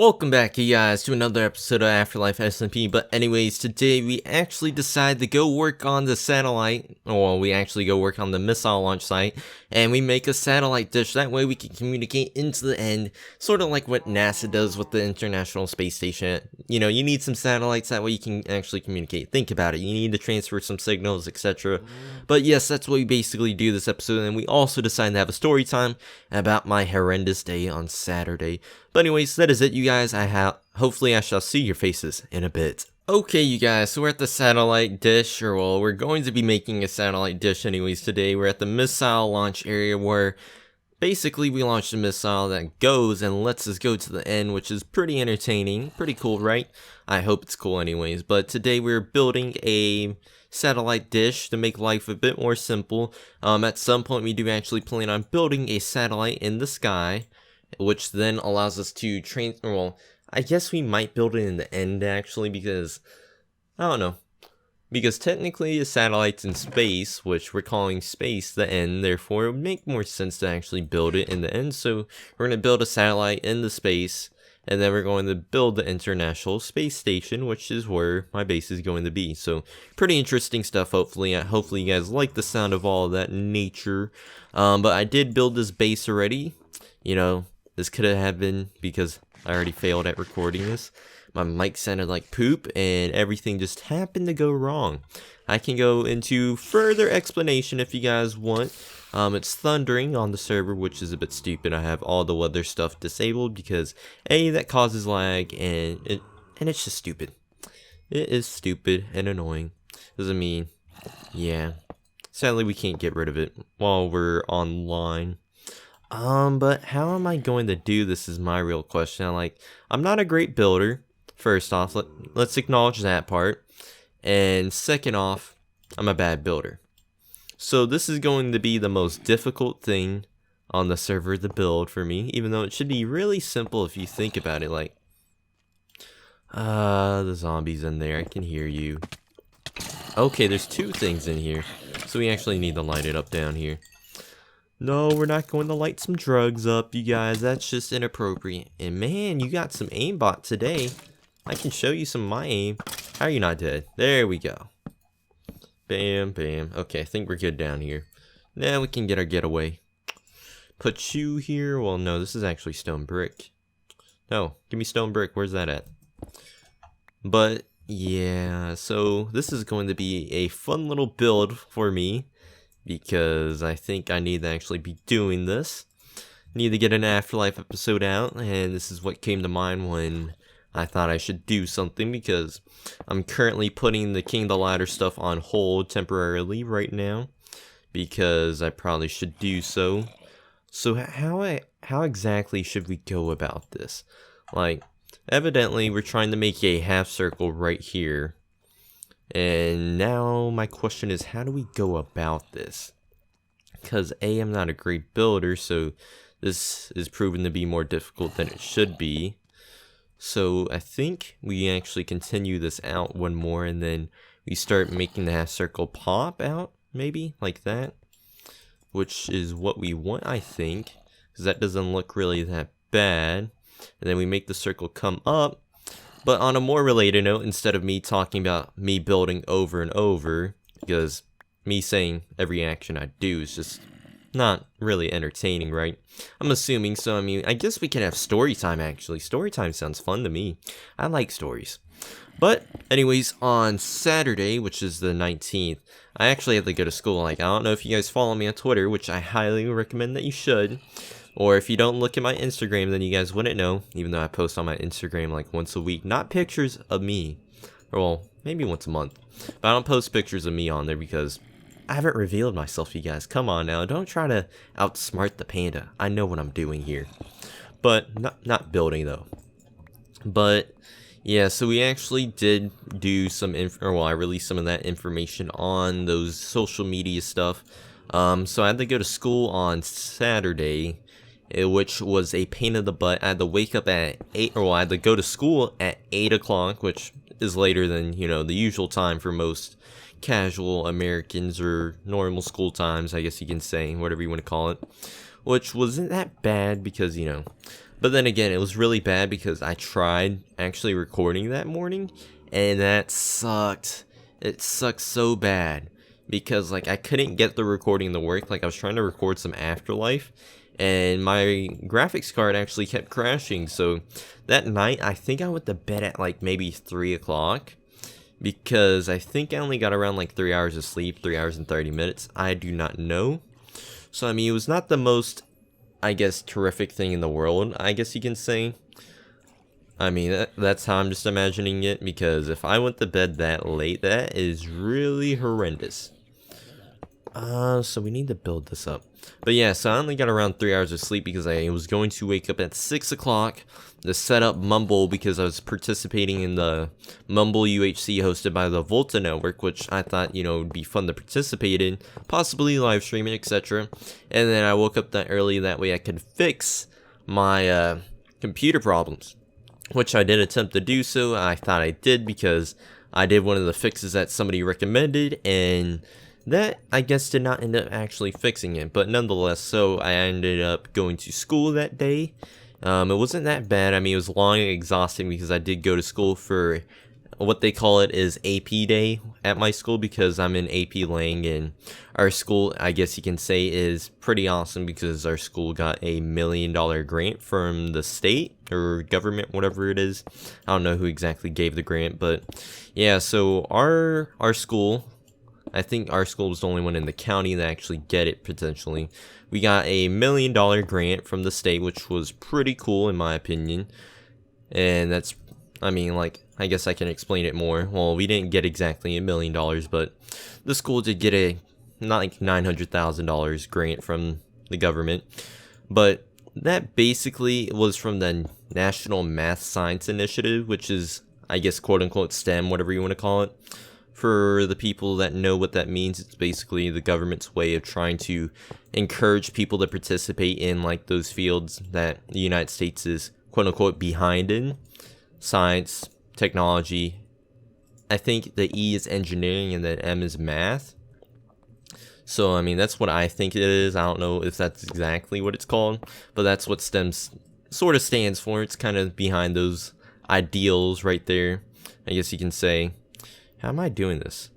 Welcome back, you guys, to another episode of AfterLife SMP. But anyways, today we actually decided to go work on the satellite, or we actually go work on the missile launch site, and we make a satellite dish. That way we can communicate into the end, sort of like what NASA does with the International Space Station. You know, you need some satellites, that way you can actually communicate. Think about it, you need to transfer some signals, etc. But yes, that's what we basically do this episode, and we also decided to have a story time about my horrendous day on Saturday. But anyways, that is it, you guys. Hopefully I shall see your faces in a bit. Okay, you guys, so we're at the satellite dish, or well, we're going to be making a satellite dish anyways today. We're at the missile launch area where basically we launch a missile that goes and lets us go to the end, which is pretty entertaining. Pretty cool, right? I hope it's cool anyways. But today we're building a satellite dish to make life a bit more simple. At some point we do actually plan on building a satellite in the sky, which then allows us to well, I guess we might build it in the end actually, because I don't know, because technically a satellite's in space, which we're calling space the end, therefore it would make more sense to actually build it in the end. So we're going to build a satellite in the space, and then we're going to build the International Space Station, which is where my base is going to be. So pretty interesting stuff. Hopefully you guys like the sound of all of that nature. But I did build this base already. You know, this could have happened because I already failed at recording this. My mic sounded like poop and everything just happened to go wrong. I can go into further explanation if you guys want. It's thundering on the server, which is a bit stupid. I have all the weather stuff disabled because A, that causes lag, and it's just stupid. It is stupid and annoying. Doesn't mean, yeah. Sadly, we can't get rid of it while we're online. But how am I going to do this is my real question. I'm not a great builder. First off, let's acknowledge that part. And second off, I'm a bad builder. So this is going to be the most difficult thing on the server to build for me, even though it should be really simple if you think about it. The zombies in there, I can hear you. Okay, there's two things in here, so we actually need to light it up down here. No, we're not going to light some drugs up, you guys. That's just inappropriate. And man, you got some aimbot today. I can show you some of my aim. How are you not dead? There we go. Bam, bam. Okay, I think we're good down here. Now we can get our getaway. Put you here. Well, no, this is actually stone brick. No, give me stone brick. Where's that at? But yeah, so this is going to be a fun little build for me, because I think I need to actually be doing this. Need to get an Afterlife episode out, and this is what came to mind when I thought I should do something, because I'm currently putting the King of the Ladder stuff on hold temporarily right now, because I probably should do so. So how exactly should we go about this? Evidently we're trying to make a half circle right here. And now my question is, how do we go about this? Because A, I'm not a great builder, so this is proven to be more difficult than it should be. So I think we actually continue this out one more, and then we start making the half circle pop out, maybe, like that. Which is what we want, I think, because that doesn't look really that bad. And then we make the circle come up. But on a more related note, instead of me talking about me building over and over, because me saying every action I do is just not really entertaining, right? I'm assuming, so I mean, I guess we can have story time actually. Story time sounds fun to me. I like stories. But anyways, on Saturday, which is the 19th, I actually have to go to school. I don't know if you guys follow me on Twitter, which I highly recommend that you should. Or if you don't look at my Instagram, then you guys wouldn't know, even though I post on my Instagram once a week. Not pictures of me, or well, maybe once a month. But I don't post pictures of me on there because I haven't revealed myself, you guys. Come on now, don't try to outsmart the panda. I know what I'm doing here. But not building though. But yeah, so we actually did do some I released some of that information on those social media stuff. So I had to go to school on Saturday, which was a pain in the butt. I had to wake up at 8, I had to go to school at 8 o'clock, which is later than, the usual time for most casual Americans, or normal school times, I guess you can say, whatever you want to call it. Which wasn't that bad because, But then again, it was really bad because I tried actually recording that morning, and that sucked. It sucked so bad because like I couldn't get the recording to work. Like I was trying to record some AfterLife, and my graphics card actually kept crashing. So that night, I think I went to bed at like maybe 3 o'clock. Because I think I only got around like 3 hours of sleep, 3 hours and 30 minutes. I do not know. So, I mean, it was not the most, I guess, terrific thing in the world, I guess you can say. I mean, that's how I'm just imagining it. Because if I went to bed that late, that is really horrendous. So we need to build this up. But yeah, so I only got around 3 hours of sleep because I was going to wake up at 6 o'clock to set up Mumble because I was participating in the Mumble UHC hosted by the Volta Network, which I thought, you know, would be fun to participate in, possibly live streaming, etc. And then I woke up that early, that way I could fix my computer problems, which I did attempt to do so. I thought I did because I did one of the fixes that somebody recommended, and that, I guess, did not end up actually fixing it, but nonetheless, so I ended up going to school that day. It wasn't that bad. I mean, it was long and exhausting because I did go to school for what they call it is AP day at my school because I'm in AP Lang, and our school, I guess you can say, is pretty awesome because our school got $1 million grant from the state or government, whatever it is. I don't know who exactly gave the grant, but yeah, so our school, I think our school was the only one in the county that actually get it, potentially. We got $1 million grant from the state, which was pretty cool in my opinion. And that's, I mean, like, I guess I can explain it more. Well, we didn't get exactly $1 million, but the school did get a, not like $900,000 grant from the government. But that basically was from the National Math Science Initiative, which is, I guess, quote-unquote STEM, whatever you want to call it. For the people that know what that means, it's basically the government's way of trying to encourage people to participate in like those fields that the United States is quote-unquote behind in. Science, technology. I think the E is engineering and the M is math. So, I mean, that's what I think it is. I don't know if that's exactly what it's called, but that's what STEM sort of stands for. It's kind of behind those ideals right there, I guess you can say. How am I doing this?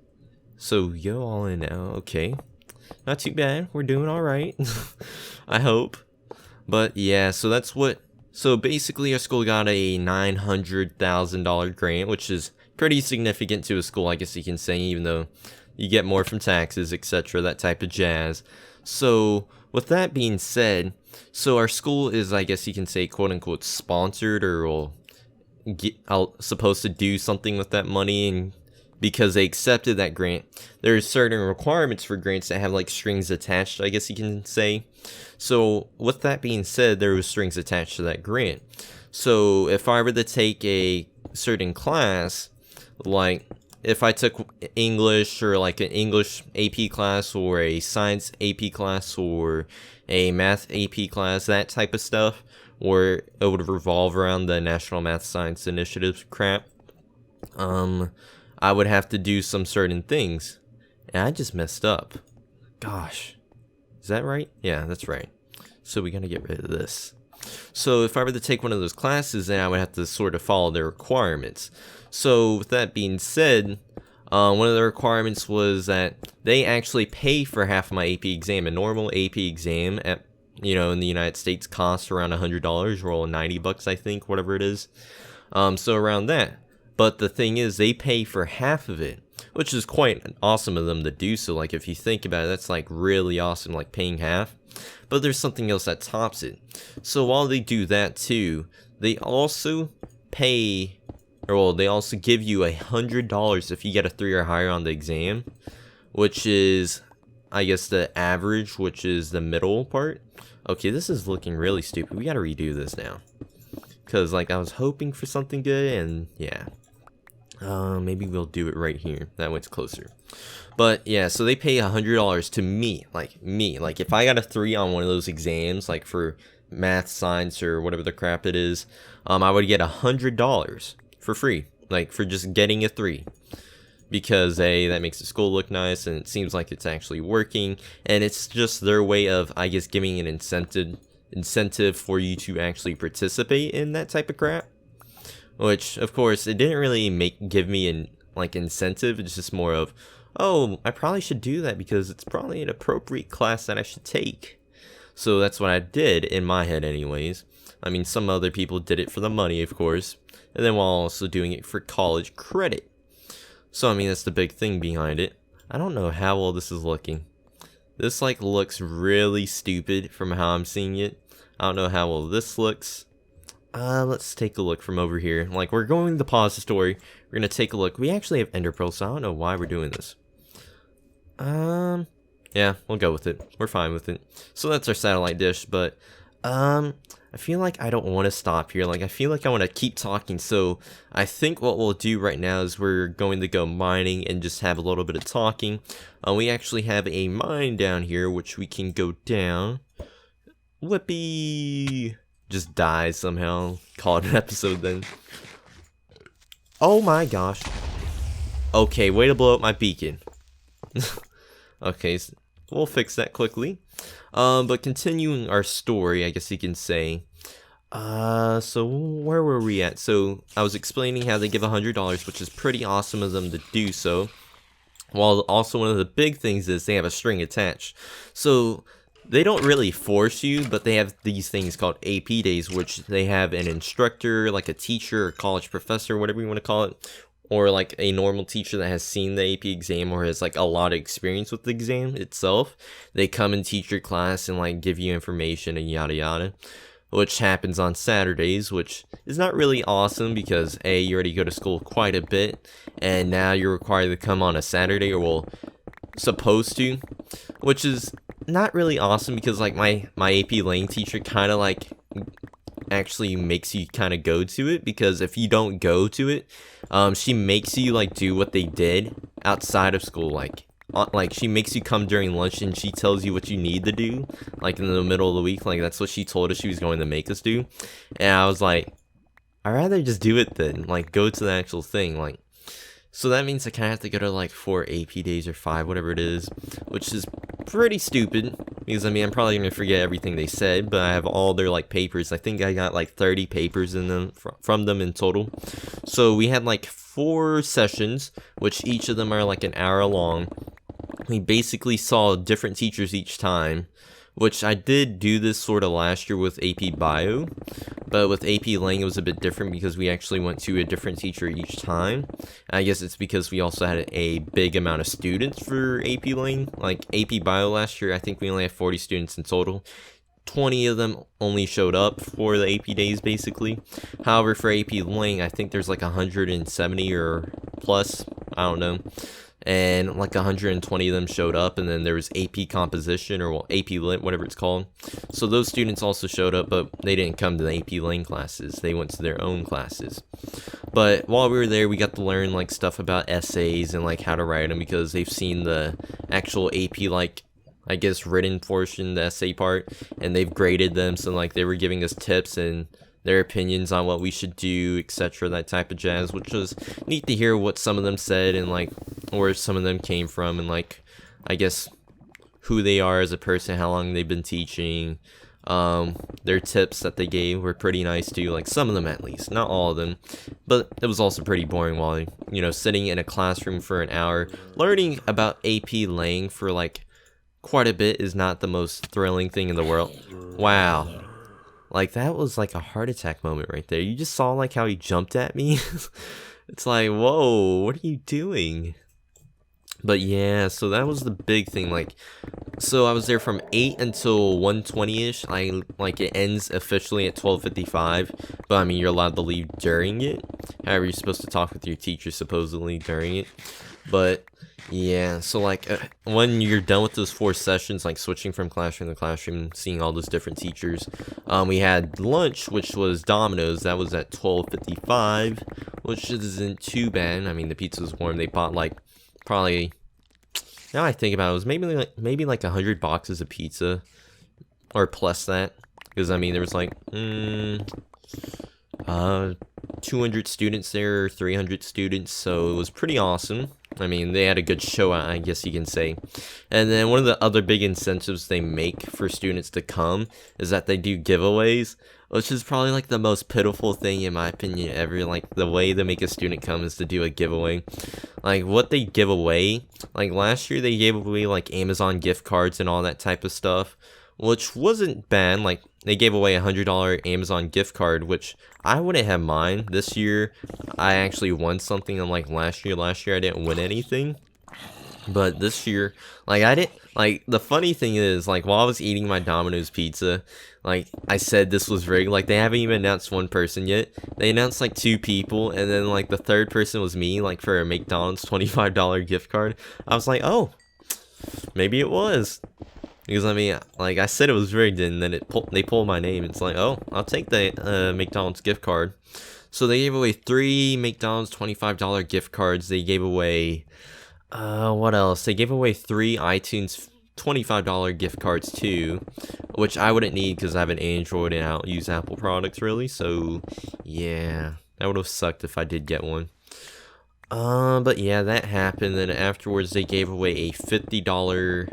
So, yo, all in now. Okay. Not too bad. We're doing alright. I hope. But, yeah, so that's what... So, basically, our school got a $900,000 grant, which is pretty significant to a school, I guess you can say, even though you get more from taxes, etc., that type of jazz. So, with that being said, so our school is, I guess you can say, quote-unquote, sponsored, or will get supposed to do something with that money, and because they accepted that grant, there's certain requirements for grants that have like strings attached, I guess you can say. So with that being said, there was strings attached to that grant. So if I were to take a certain class, like if I took English or like an English AP class or a science AP class or a math AP class, that type of stuff, or it would revolve around the National Math Science Initiative crap, I would have to do some certain things. And I just messed up. Gosh. Is that right? Yeah, that's right. So we gotta get rid of this. So if I were to take one of those classes, then I would have to sort of follow their requirements. So with that being said, one of the requirements was that they actually pay for half of my AP exam. A normal AP exam at, you know, in the United States costs around $100 or $90, I think, whatever it is. So around that. But the thing is, they pay for half of it, which is quite awesome of them to do so. Like, if you think about it, that's like really awesome, like paying half. But there's something else that tops it. So while they do that too, they also pay, or well, they also give you $100 if you get a 3 or higher on the exam, which is, I guess, the average, which is the middle part. Okay, this is looking really stupid. We gotta redo this now. Because, like, I was hoping for something good, and yeah. Maybe we'll do it right here. That way it's closer. But, yeah, so they pay $100 to me. Like, if I got a 3 on one of those exams, like, for math, science, or whatever the crap it is, I would get $100 for free. Like, for just getting a 3. Because, A, that makes the school look nice, and it seems like it's actually working. And it's just their way of, I guess, giving an incentive incentive for you to actually participate in that type of crap. Which, of course, it didn't really give me an incentive. It's just more of, oh, I probably should do that because it's probably an appropriate class that I should take. So that's what I did in my head anyways. I mean, some other people did it for the money, of course, and then while also doing it for college credit. So I mean, that's the big thing behind it. I don't know how well this is looking. This looks really stupid from how I'm seeing it. I don't know how well this looks. Let's take a look from over here. We're going to pause the story. We're gonna take a look. We actually have ender pearls, so I don't know why we're doing this. Yeah, we'll go with it. We're fine with it. So that's our satellite dish, but I feel like I don't want to stop here. I feel like I want to keep talking. So I think what we'll do right now is we're going to go mining and just have a little bit of talking. We actually have a mine down here, which we can go down. Whippy just dies somehow. Call it an episode then. Oh my gosh. Okay, way to blow up my beacon. Okay, so we'll fix that quickly. But continuing our story, I guess you can say. So where were we at? So I was explaining how they give $100, which is pretty awesome of them to do so. While also one of the big things is they have a string attached. So they don't really force you, but they have these things called AP days, which they have an instructor, like a teacher or college professor, whatever you want to call it, or a normal teacher that has seen the AP exam or has a lot of experience with the exam itself. They come and teach your class and give you information and yada yada, which happens on Saturdays, which is not really awesome because A, you already go to school quite a bit, and now you're required to come on a Saturday, or well, supposed to, which is not really awesome because my AP Lang teacher kind of actually makes you kind of go to it, because if you don't go to it, she makes you do what they did outside of school. She makes you come during lunch and she tells you what you need to do in the middle of the week. That's what she told us she was going to make us do, and I was like, I'd rather just do it then, go to the actual thing. So that means I kind of have to go to 4 AP days or 5, whatever it is, which is pretty stupid because I mean, I'm probably gonna forget everything they said, but I have all their papers. I think I got 30 papers in them from them in total. So we had 4 sessions, which each of them are an hour long. We basically saw different teachers each time, which I did do this sort of last year with AP Bio, but with AP Lang it was a bit different because we actually went to a different teacher each time. I guess it's because we also had a big amount of students for AP Lang. AP Bio last year, I think we only had 40 students in total. 20 of them only showed up for the AP days basically. However, for AP Lang, I think there's 170 or plus, I don't know. And 120 of them showed up, and then there was AP Composition, or well, AP Lit, whatever it's called. So those students also showed up, but they didn't come to the AP Lang classes. They went to their own classes. But while we were there, we got to learn stuff about essays and how to write them, because they've seen the actual AP I guess written portion, the essay part, and they've graded them. So they were giving us tips and their opinions on what we should do, etc., that type of jazz, which was neat to hear what some of them said and where some of them came from, and I guess who they are as a person, how long they've been teaching. Their tips that they gave were pretty nice too, some of them at least, not all of them, but it was also pretty boring while sitting in a classroom for an hour learning about AP Lang for quite a bit is not the most thrilling thing in the world. Wow. That was a heart attack moment right there. You just saw how he jumped at me. It's whoa, what are you doing? But yeah, so that was the big thing. So I was there from 8 until 1:20ish. It ends officially at 12:55, but I mean, you're allowed to leave during it. However, you're supposed to talk with your teacher supposedly during it. But yeah, so when you're done with those 4 sessions, switching from classroom to classroom, seeing all those different teachers, we had lunch, which was Domino's. That was at 12:55, which isn't too bad. I mean, the pizza was warm. They bought probably, now I think about it, it was maybe 100 boxes of pizza, or plus that, because I mean, there was 200 students there, 300 students, so it was pretty awesome. I mean, they had a good show, I guess you can say. And then one of the other big incentives they make for students to come is that they do giveaways, which is probably like the most pitiful thing in my opinion ever. Like, the way to make a student come is to do a giveaway. Like, what they give away, like last year they gave away like Amazon gift cards and all that type of stuff, which wasn't bad. Like, they gave away a $100 Amazon gift card, which I wouldn't have mine. This year, I actually won something, unlike last year. Last year, I didn't win anything. But this year, like, I didn't, like, the funny thing is, like, while I was eating my Domino's pizza, like, I said this was rigged. Like, they haven't even announced one person yet. They announced, like, 2 people, and then, like, the third person was me, like, for a McDonald's $25 gift card. I was like, oh, maybe it was. Because, I mean, like, I said it was rigged, and then they pulled my name. It's like, oh, I'll take the McDonald's gift card. So they gave away 3 McDonald's $25 gift cards. They gave away, what else? They gave away 3 iTunes $25 gift cards, too. Which I wouldn't need because I have an Android and I don't use Apple products, really. So, yeah, that would have sucked if I did get one. But yeah, that happened. Then afterwards, they gave away a $50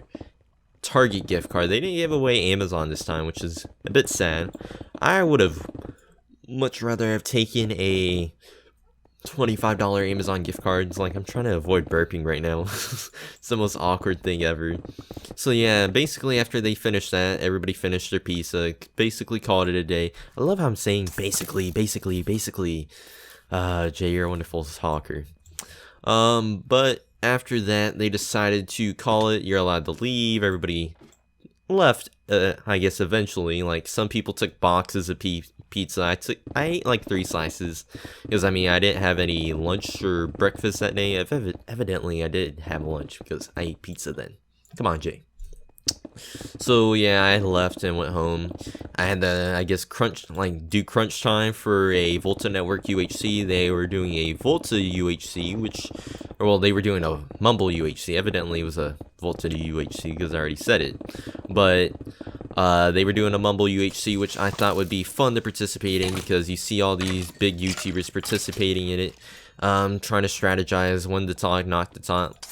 Target gift card. They didn't give away Amazon this time, which is a bit sad. I would have much rather have taken a $25 Amazon gift cards. Like, I'm trying to avoid burping right now. It's the most awkward thing ever. So yeah, basically after they finished that, everybody finished their pizza, basically called it a day. I love how I'm saying basically. Jay, you're a wonderful talker. But after that, they decided to call it. You're allowed to leave. Everybody left, I guess, eventually. Like, some people took boxes of pizza. I ate like 3 slices. Because, I mean, I didn't have any lunch or breakfast that day. Evidently, I did have lunch because I ate pizza then. Come on, Jay. So yeah, I left and went home. I had to, I guess, do crunch time for a Volta Network UHC. They were doing a Volta UHC, well, they were doing a Mumble UHC. Evidently, it was a Volta UHC because I already said it. But they were doing a Mumble UHC, which I thought would be fun to participate in because you see all these big YouTubers participating in it, trying to strategize when to talk, not to talk.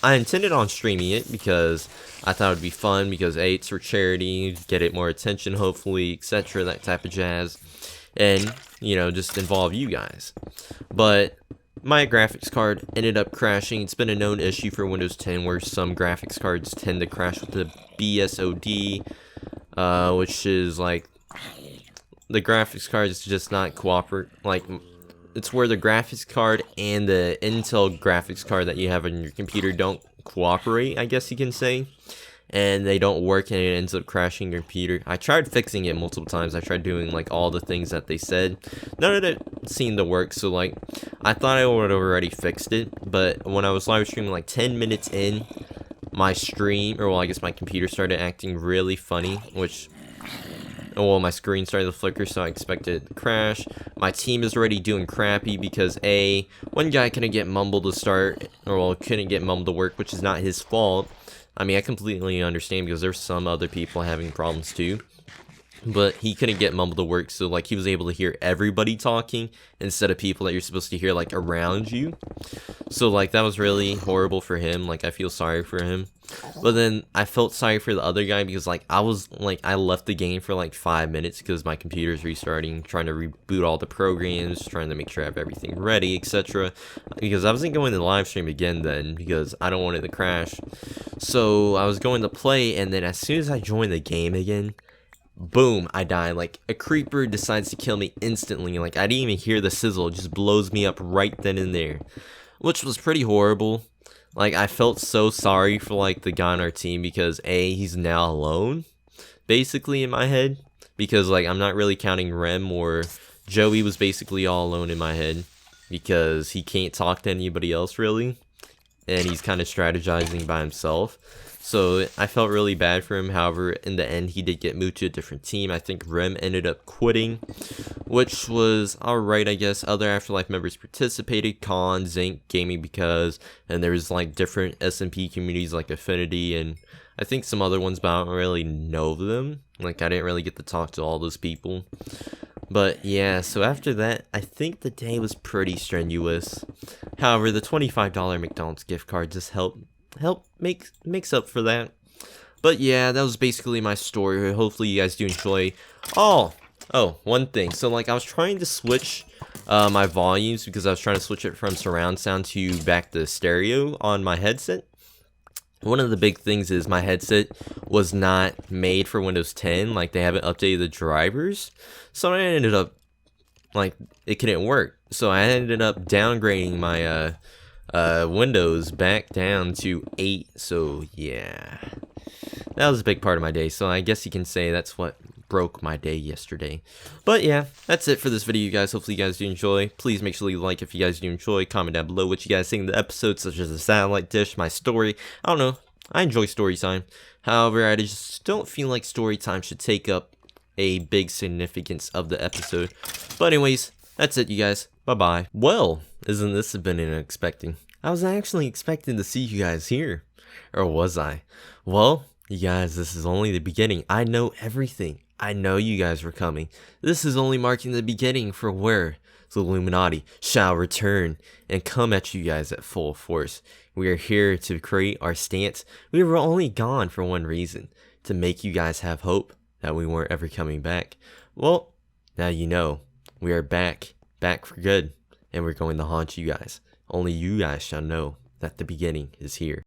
I intended on streaming it because I thought it would be fun because A, it's for charity, get it more attention hopefully, etc., that type of jazz, and, you know, just involve you guys. But my graphics card ended up crashing. It's been a known issue for Windows 10 where some graphics cards tend to crash with the BSOD, which is like, the graphics card is just not cooperate, like, it's where the graphics card and the Intel graphics card that you have on your computer don't cooperate, I guess you can say. And they don't work and it ends up crashing your computer. I tried fixing it multiple times. I tried doing like all the things that they said. None of it seemed to work. So like, I thought I would have already fixed it. But when I was live streaming like 10 minutes in, my stream, or well, I guess my computer started acting really funny, which, well, my screen started to flicker, so I expected it to crash. My team is already doing crappy because A, one guy couldn't get Mumble to start, or well, couldn't get Mumble to work, which is not his fault. I mean, I completely understand because there's some other people having problems too. But he couldn't get Mumble to work, so like he was able to hear everybody talking instead of people that you're supposed to hear like around you. So like that was really horrible for him. Like I feel sorry for him. But then I felt sorry for the other guy because like I left the game for like 5 minutes because my computer's restarting, trying to reboot all the programs, trying to make sure I have everything ready, etc. Because I wasn't going to live stream again then because I don't want it to crash. So I was going to play, and then as soon as I joined the game again, boom, I die. Like a creeper decides to kill me instantly. Like I didn't even hear the sizzle, it just blows me up right then and there, which was pretty horrible. Like I felt so sorry for like the guy on our team because A, he's now alone basically in my head, because like I'm not really counting Rem or Joey was basically all alone in my head because he can't talk to anybody else really, and he's kind of strategizing by himself. So I felt really bad for him. However, in the end, he did get moved to a different team. I think Rem ended up quitting, which was alright, I guess. Other Afterlife members participated. Con, Zinc, Gaming Because, and there was like different SMP communities like Affinity and I think some other ones, but I don't really know them. Like I didn't really get to talk to all those people. But yeah, so after that, I think the day was pretty strenuous. However, the $25 McDonald's gift card just makes up for that. But yeah, that was basically my story. Hopefully you guys do enjoy. Oh, one thing. So like I was trying to switch my volumes because I was trying to switch it from surround sound to back to stereo on my headset. One of the big things is my headset was not made for Windows 10. Like they haven't updated the drivers. So I ended up like it couldn't work. So I ended up downgrading my Windows back down to 8. So yeah. That was a big part of my day, so I guess you can say that's what broke my day yesterday. But yeah, that's it for this video, you guys. Hopefully you guys do enjoy. Please make sure you like if you guys do enjoy. Comment down below what you guys think of the episode, such as the satellite dish, my story. I don't know. I enjoy story time. However, I just don't feel like story time should take up a big significance of the episode. But anyways, that's it, you guys. Bye-bye. Well, isn't this been unexpected? I was actually expecting to see you guys here. Or was I? Well, you guys, this is only the beginning. I know everything. I know you guys were coming. This is only marking the beginning for where the Illuminati shall return and come at you guys at full force. We are here to create our stance. We were only gone for one reason, to make you guys have hope that we weren't ever coming back. Well, now you know. We are back for good, and we're going to haunt you guys. Only you guys shall know that the beginning is here.